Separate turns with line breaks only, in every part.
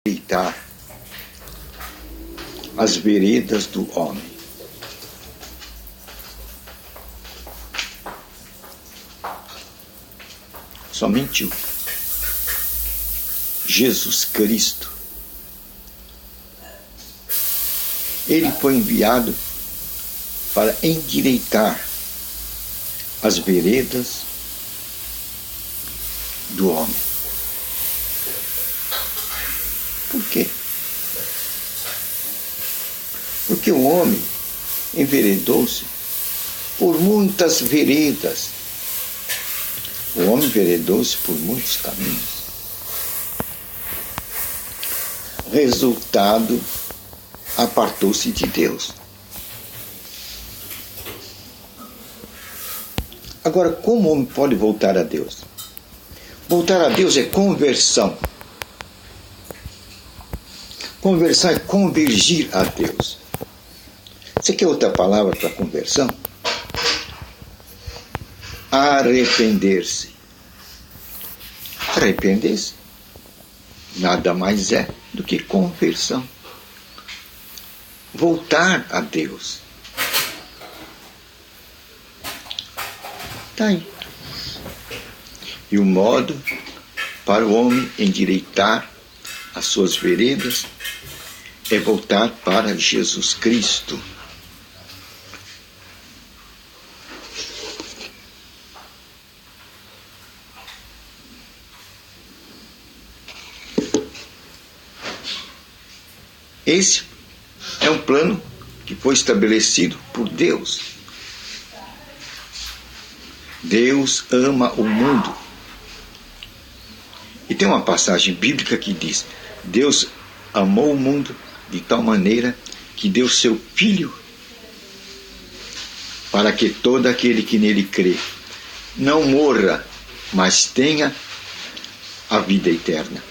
endireitar as veredas do homem. Somente o Jesus Cristo. Ele foi enviado para endireitar as veredas do homem. Por quê? Porque o homem enveredou-se por muitas veredas. O homem enveredou-se por muitos caminhos. Resultado, apartou-se de Deus. Agora, como o homem pode voltar a Deus? Voltar a Deus é conversão. Conversão é convergir a Deus. Você quer outra palavra para conversão? Arrepender-se. Arrepender-se nada mais é do que conversão. Voltar a Deus. Está aí. E o modo para o homem endireitar as suas veredas é voltar para Jesus Cristo. Esse é um plano que foi estabelecido por Deus. Deus ama o mundo. E tem uma passagem bíblica que diz: Deus amou o mundo de tal maneira que deu seu Filho para que todo aquele que nele crê não morra, mas tenha a vida eterna.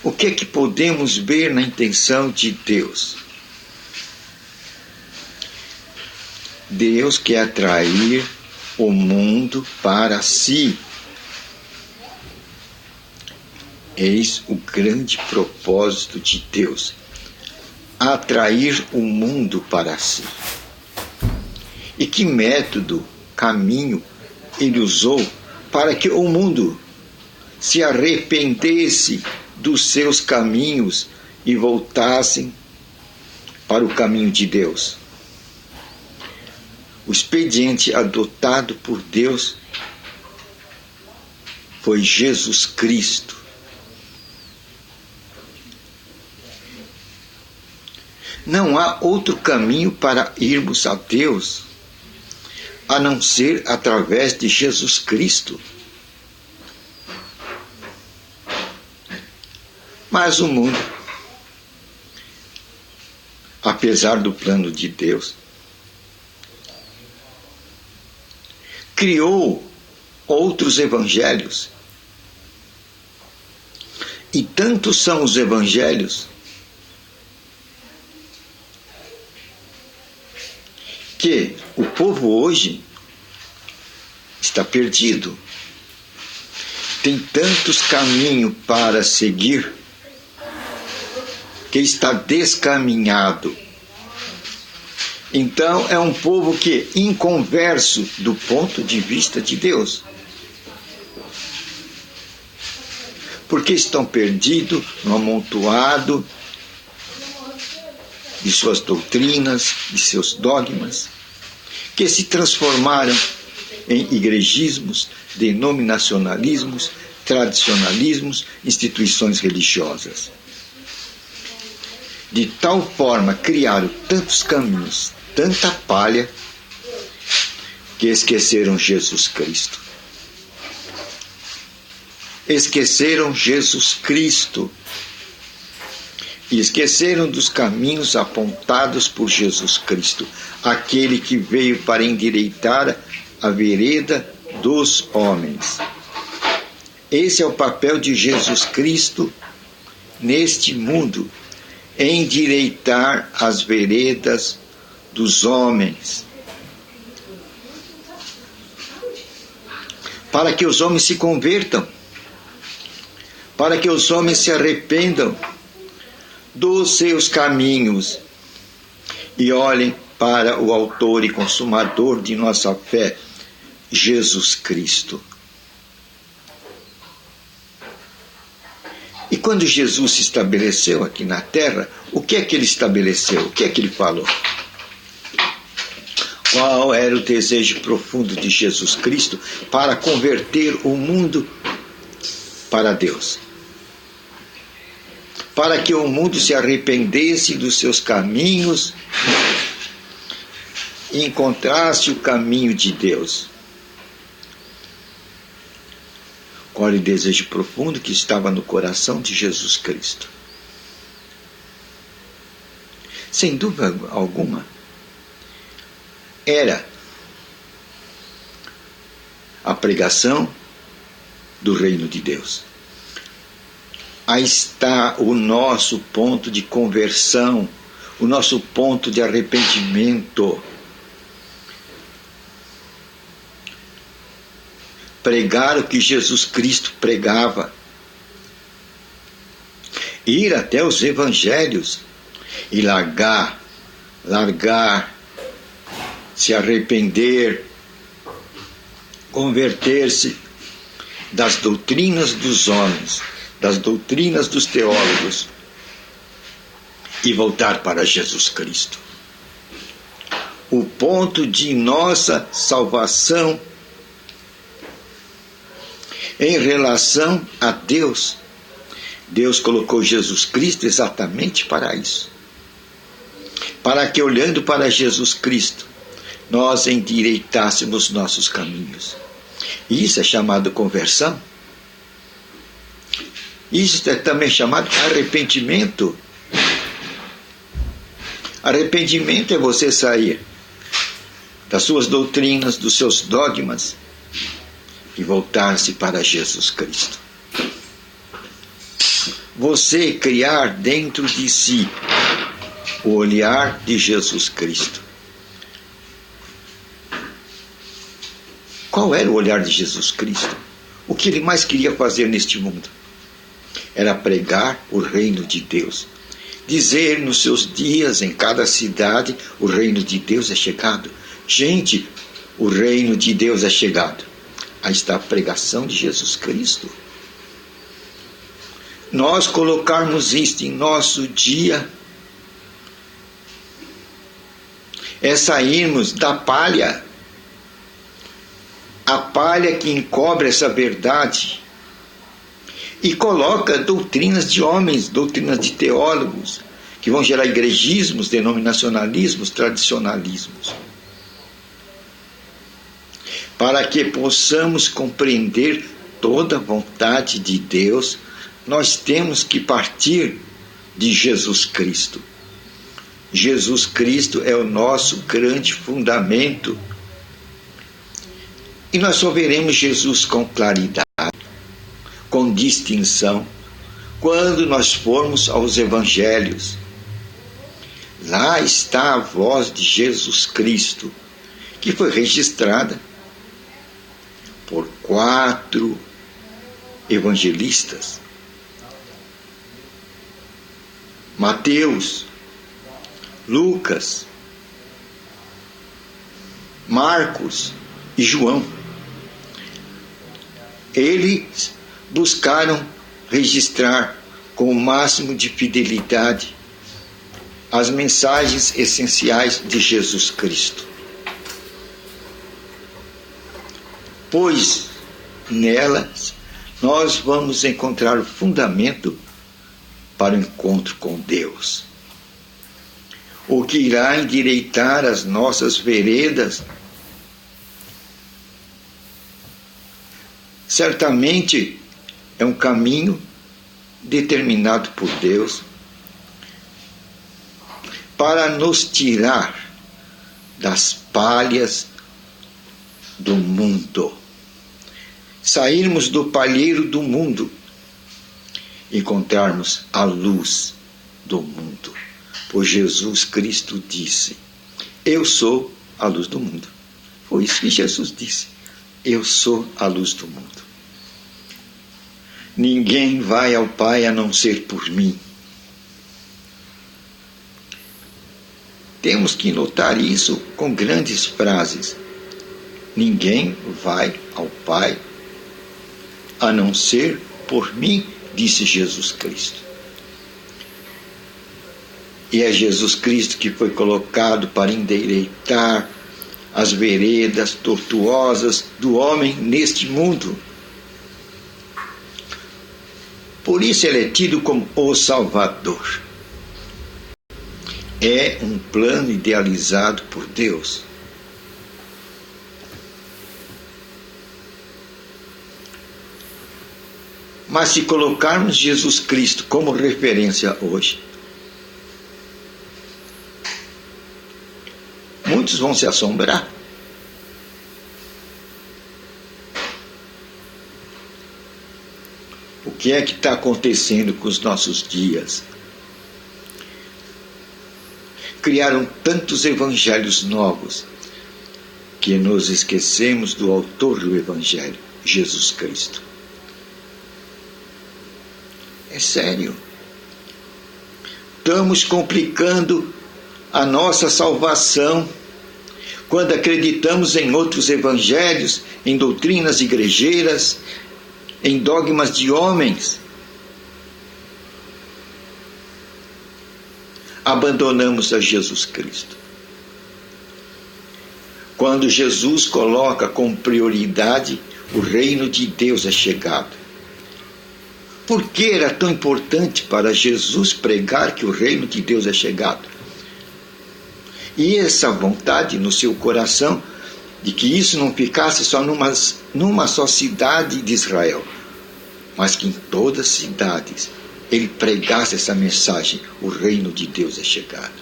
O que é que podemos ver na intenção de Deus? Deus quer atrair o mundo para si. Eis o grande propósito de Deus: atrair o mundo para si. E que método, caminho ele usou para que o mundo se arrependesse dos seus caminhos e voltassem para o caminho de Deus? O expediente adotado por Deus foi Jesus Cristo. Não há outro caminho para irmos a Deus a não ser através de Jesus Cristo. Mas o mundo, apesar do plano de Deus, criou outros evangelhos. E tantos são os evangelhos que o povo hoje está perdido. Tem tantos caminhos para seguir que está descaminhado. Então é um povo que é inconverso do ponto de vista de Deus. Porque estão perdidos no amontoado de suas doutrinas, de seus dogmas, que se transformaram em igrejismos, denominacionalismos, tradicionalismos, instituições religiosas. De tal forma criaram tantos caminhos, tanta palha, que esqueceram Jesus Cristo. Esqueceram Jesus Cristo. E esqueceram dos caminhos apontados por Jesus Cristo, aquele que veio para endireitar a vereda dos homens. Esse é o papel de Jesus Cristo neste mundo: endireitar as veredas dos homens, para que os homens se convertam para que os homens se arrependam dos seus caminhos e olhem para o autor e consumador de nossa fé, Jesus Cristo. E quando Jesus se estabeleceu aqui na terra, o que é que ele estabeleceu? O que é que ele falou? Qual era o desejo profundo de Jesus Cristo para converter o mundo para Deus? Para que o mundo se arrependesse dos seus caminhos e encontrasse o caminho de Deus. Qual era o desejo profundo que estava no coração de Jesus Cristo? Sem dúvida alguma, era a pregação do reino de Deus. Aí está o nosso ponto de conversão, o nosso ponto de arrependimento. Pregar o que Jesus Cristo pregava. Ir até os evangelhos e largar, se arrepender, converter-se das doutrinas dos homens, das doutrinas dos teólogos e voltar para Jesus Cristo. O ponto de nossa salvação em relação a Deus. Deus colocou Jesus Cristo exatamente para isso. Para que, olhando para Jesus Cristo, nós endireitássemos nossos caminhos. Isso é chamado conversão. Isso é também chamado arrependimento. Arrependimento é você sair das suas doutrinas, dos seus dogmas e voltar-se para Jesus Cristo. Você criar dentro de si o olhar de Jesus Cristo. Qual era o olhar de Jesus Cristo? O que ele mais queria fazer neste mundo? Era pregar o reino de Deus. Dizer nos seus dias, em cada cidade, o reino de Deus é chegado. Gente, o reino de Deus é chegado. Aí está a pregação de Jesus Cristo. Nós colocarmos isto em nosso dia é sairmos da palha. A palha que encobre essa verdade e coloca doutrinas de homens, doutrinas de teólogos, que vão gerar igrejismos, denominacionalismos, tradicionalismos. Para que possamos compreender toda a vontade de Deus, nós temos que partir de Jesus Cristo. Jesus Cristo é o nosso grande fundamento. E nós só veremos Jesus com claridade, com distinção, quando nós formos aos evangelhos. Lá está a voz de Jesus Cristo, que foi registrada por 4 evangelistas: Mateus, Lucas, Marcos e João. Eles buscaram registrar com o máximo de fidelidade as mensagens essenciais de Jesus Cristo. Pois nelas nós vamos encontrar o fundamento para o encontro com Deus, o que irá endireitar as nossas veredas. Certamente é um caminho determinado por Deus para nos tirar das palhas do mundo, sairmos do palheiro do mundo, encontrarmos a luz do mundo. Pois Jesus Cristo disse: eu sou a luz do mundo. Foi isso que Jesus disse: eu sou a luz do mundo. Ninguém vai ao Pai a não ser por mim. Temos que notar isso com grandes frases. Ninguém vai ao Pai a não ser por mim, disse Jesus Cristo. E é Jesus Cristo que foi colocado para endireitar as veredas tortuosas do homem neste mundo. Por isso ele é tido como o Salvador. É um plano idealizado por Deus. Mas se colocarmos Jesus Cristo como referência hoje, muitos vão se assombrar. O que é que está acontecendo com os nossos dias? Criaram tantos evangelhos novos que nos esquecemos do autor do evangelho, Jesus Cristo. É sério. Estamos complicando a nossa salvação quando acreditamos em outros evangelhos, em doutrinas igrejeiras, em dogmas de homens. Abandonamos a Jesus Cristo. Quando Jesus coloca como prioridade o reino de Deus é chegado. Por que era tão importante para Jesus pregar que o reino de Deus é chegado? E essa vontade no seu coração de que isso não ficasse só numa só cidade de Israel, mas que em todas as cidades ele pregasse essa mensagem: o reino de Deus é chegado.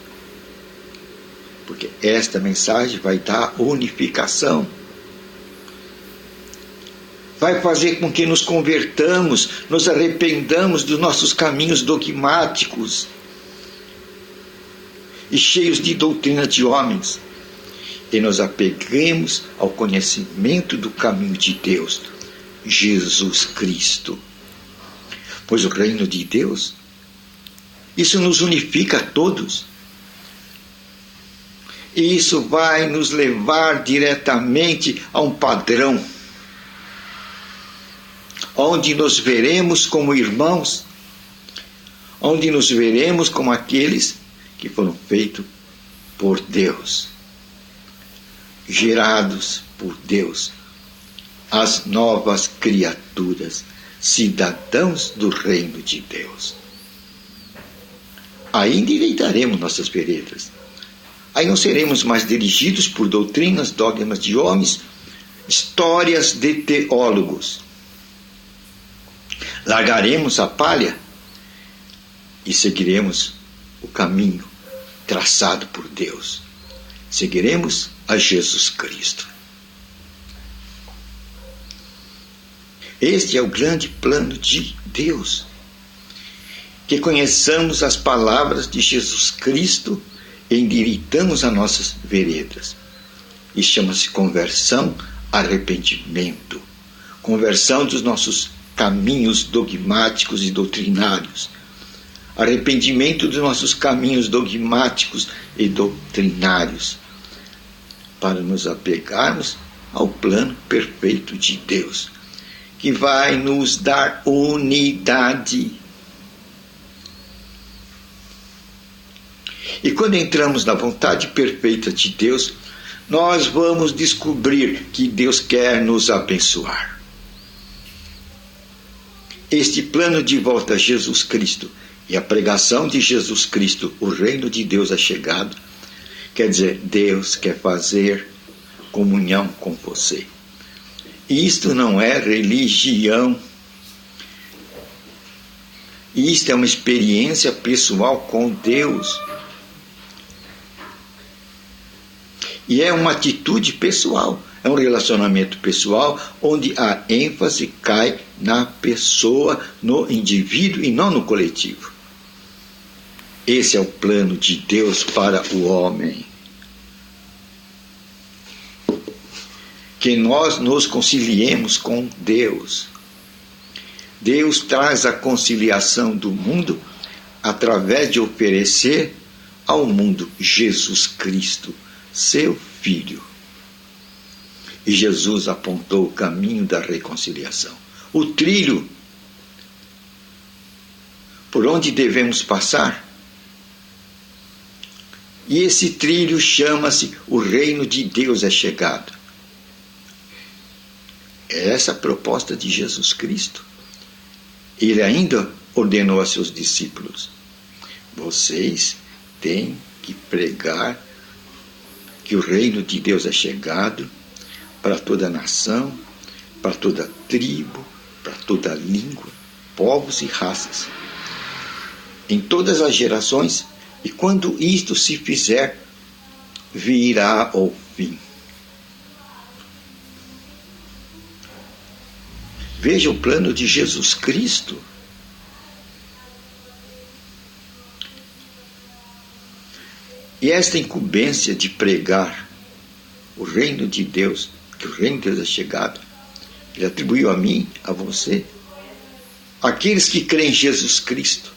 Porque esta mensagem vai dar unificação. Vai fazer com que nos convertamos, nos arrependamos dos nossos caminhos dogmáticos e cheios de doutrina de homens, e nos apeguemos ao conhecimento do caminho de Deus, Jesus Cristo. Pois o reino de Deus, isso nos unifica a todos. E isso vai nos levar diretamente a um padrão, onde nos veremos como irmãos, onde nos veremos como aqueles que foram feitos por Deus, gerados por Deus, as novas criaturas, cidadãos do reino de Deus. Aí endireitaremos nossas veredas. Aí não seremos mais dirigidos por doutrinas, dogmas de homens, histórias de teólogos. Largaremos a palha e seguiremos o caminho traçado por Deus. Seguiremos a Jesus Cristo. Este é o grande plano de Deus. Que conheçamos as palavras de Jesus Cristo e endireitamos as nossas veredas. Isso chama-se conversão, arrependimento. Conversão dos nossos caminhos dogmáticos e doutrinários. Arrependimento dos nossos caminhos dogmáticos e doutrinários. Para nos apegarmos ao plano perfeito de Deus, que vai nos dar unidade. E quando entramos na vontade perfeita de Deus, nós vamos descobrir que Deus quer nos abençoar. Este plano de volta a Jesus Cristo e a pregação de Jesus Cristo, o reino de Deus é chegado, quer dizer, Deus quer fazer comunhão com você. E isto não é religião. Isto é uma experiência pessoal com Deus. E é uma atitude pessoal. É um relacionamento pessoal onde a ênfase cai na pessoa, no indivíduo e não no coletivo. Esse é o plano de Deus para o homem. Que nós nos conciliemos com Deus. Deus traz a conciliação do mundo através de oferecer ao mundo Jesus Cristo, seu Filho. E Jesus apontou o caminho da reconciliação, o trilho por onde devemos passar. E esse trilho chama-se o reino de Deus é chegado. É essa a proposta de Jesus Cristo. Ele ainda ordenou a seus discípulos: vocês têm que pregar que o reino de Deus é chegado para toda nação, para toda tribo, para toda língua, povos e raças, em todas as gerações, e quando isto se fizer, virá o fim. Veja o plano de Jesus Cristo. E esta incumbência de pregar o reino de Deus, que o reino de Deus é chegado, Ele atribuiu a mim, a você, aqueles que creem em Jesus Cristo.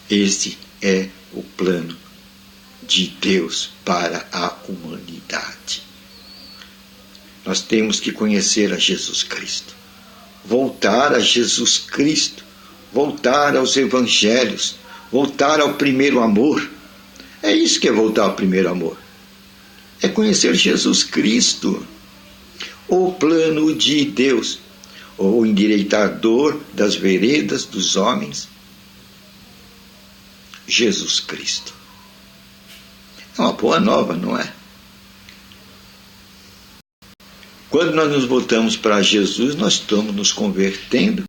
Este é o plano de Deus para a humanidade. Nós temos que conhecer a Jesus Cristo, voltar a Jesus Cristo, voltar aos evangelhos, voltar ao primeiro amor. É isso que é voltar ao primeiro amor. É conhecer Jesus Cristo, o plano de Deus, o endireitador das veredas dos homens, Jesus Cristo. É uma boa nova, não é? Quando nós nos voltamos para Jesus, nós estamos nos convertendo,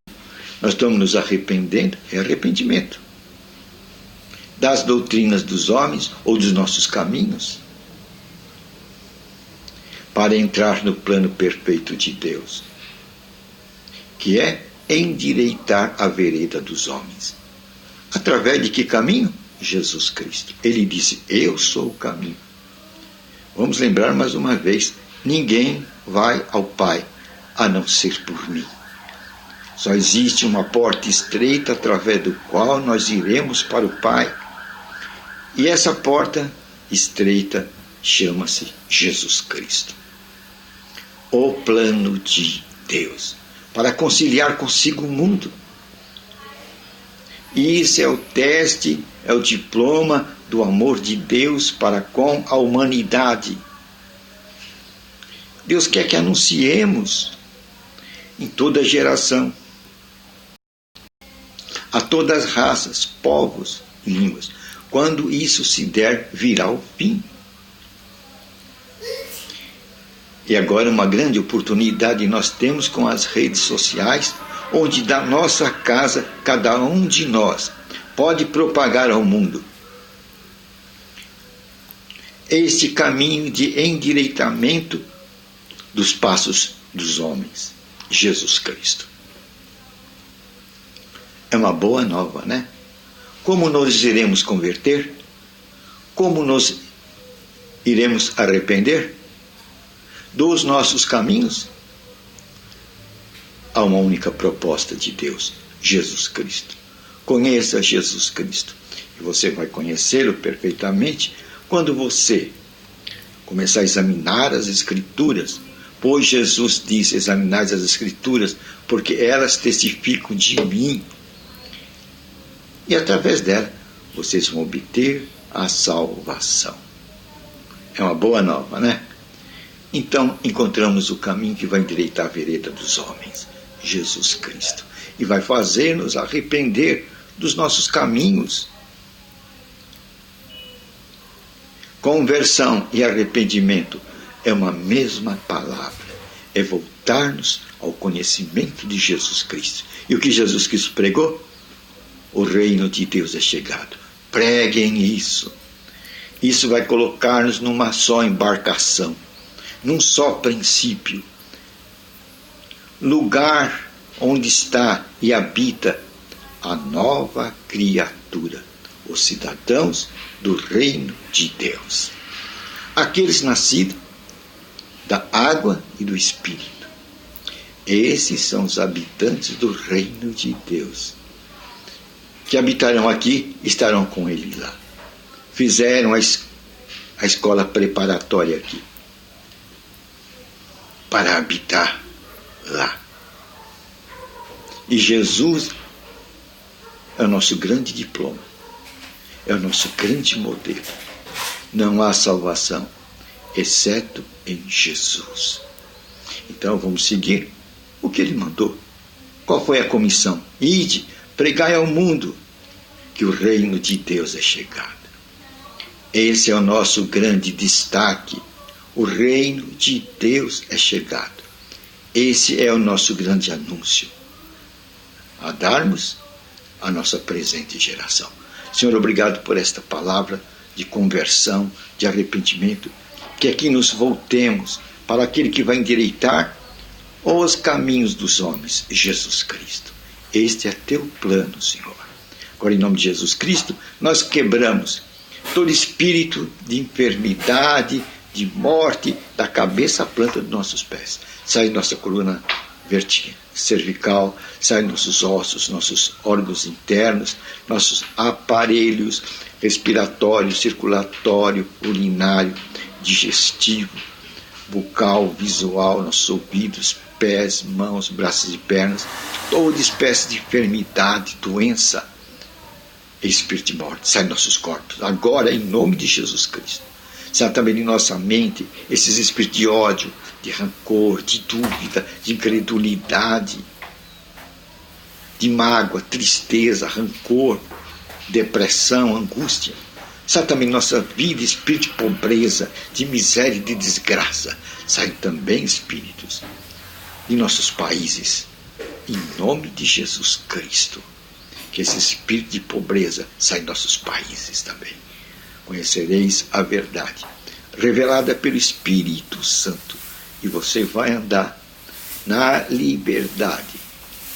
nós estamos nos arrependendo, é arrependimento das doutrinas dos homens ou dos nossos caminhos, para entrar no plano perfeito de Deus, que é endireitar a vereda dos homens. Através de que caminho? Jesus Cristo. Ele disse: eu sou o caminho. Vamos lembrar mais uma vez: ninguém vai ao Pai a não ser por mim. Só existe uma porta estreita através do qual nós iremos para o Pai. E essa porta estreita chama-se Jesus Cristo. O plano de Deus para conciliar consigo o mundo. Isso é o teste, é o diploma do amor de Deus para com a humanidade. Deus quer que anunciemos em toda geração, a todas as raças, povos e línguas. Quando isso se der, virá o fim. E agora uma grande oportunidade nós temos com as redes sociais, onde da nossa casa, cada um de nós pode propagar ao mundo este caminho de endireitamento dos passos dos homens, Jesus Cristo. É uma boa nova, né? Como nos iremos converter? Como nos iremos arrepender dos nossos caminhos? Há uma única proposta de Deus: Jesus Cristo. Conheça Jesus Cristo. E você vai conhecê-lo perfeitamente quando você começar a examinar as Escrituras. Pois Jesus disse: examinai as Escrituras, porque elas testificam de mim. E através dela, vocês vão obter a salvação. É uma boa nova, né? Então, encontramos o caminho que vai endireitar a vereda dos homens, Jesus Cristo. E vai fazer-nos arrepender dos nossos caminhos. Conversão e arrependimento é uma mesma palavra. É voltar-nos ao conhecimento de Jesus Cristo. E o que Jesus Cristo pregou? O reino de Deus é chegado. Preguem isso. Isso vai colocar-nos numa só embarcação, num só princípio. Lugar onde está e habita a nova criatura, os cidadãos do reino de Deus. Aqueles nascidos da água e do Espírito. Esses são os habitantes do reino de Deus, que habitarão aqui, estarão com Ele lá. Fizeram a escola preparatória aqui, para habitar lá. E Jesus é o nosso grande diploma, é o nosso grande modelo. Não há salvação, exceto em Jesus. Então vamos seguir o que Ele mandou. Qual foi a comissão? Ide, pregai ao mundo que o reino de Deus é chegado. Esse é o nosso grande destaque. O reino de Deus é chegado. Esse é o nosso grande anúncio a darmos à nossa presente geração. Senhor, obrigado por esta palavra de conversão, de arrependimento, que aqui nos voltemos para aquele que vai endireitar os caminhos dos homens, Jesus Cristo. Este é teu plano, Senhor. Agora, em nome de Jesus Cristo, nós quebramos todo espírito de enfermidade, de morte, da cabeça à planta dos nossos pés. Sai nossa coluna cervical, sai nossos ossos, nossos órgãos internos, nossos aparelhos respiratório, circulatório, urinário, digestivo, bucal, visual, nossos ouvidos, pés, mãos, braços e pernas, toda espécie de enfermidade, doença, espírito de morte, sai de nossos corpos, agora em nome de Jesus Cristo. Sai também em nossa mente esses espíritos de ódio, de rancor, de dúvida, de incredulidade, de mágoa, tristeza, rancor, depressão, angústia. Sai também nossa vida espírito de pobreza, de miséria e de desgraça. Saem também espíritos de nossos países, em nome de Jesus Cristo. Que esse espírito de pobreza saia de nossos países também. Conhecereis a verdade, revelada pelo Espírito Santo, e você vai andar na liberdade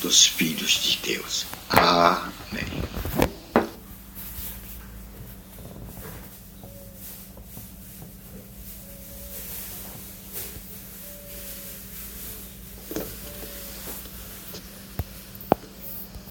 dos filhos de Deus. Amém.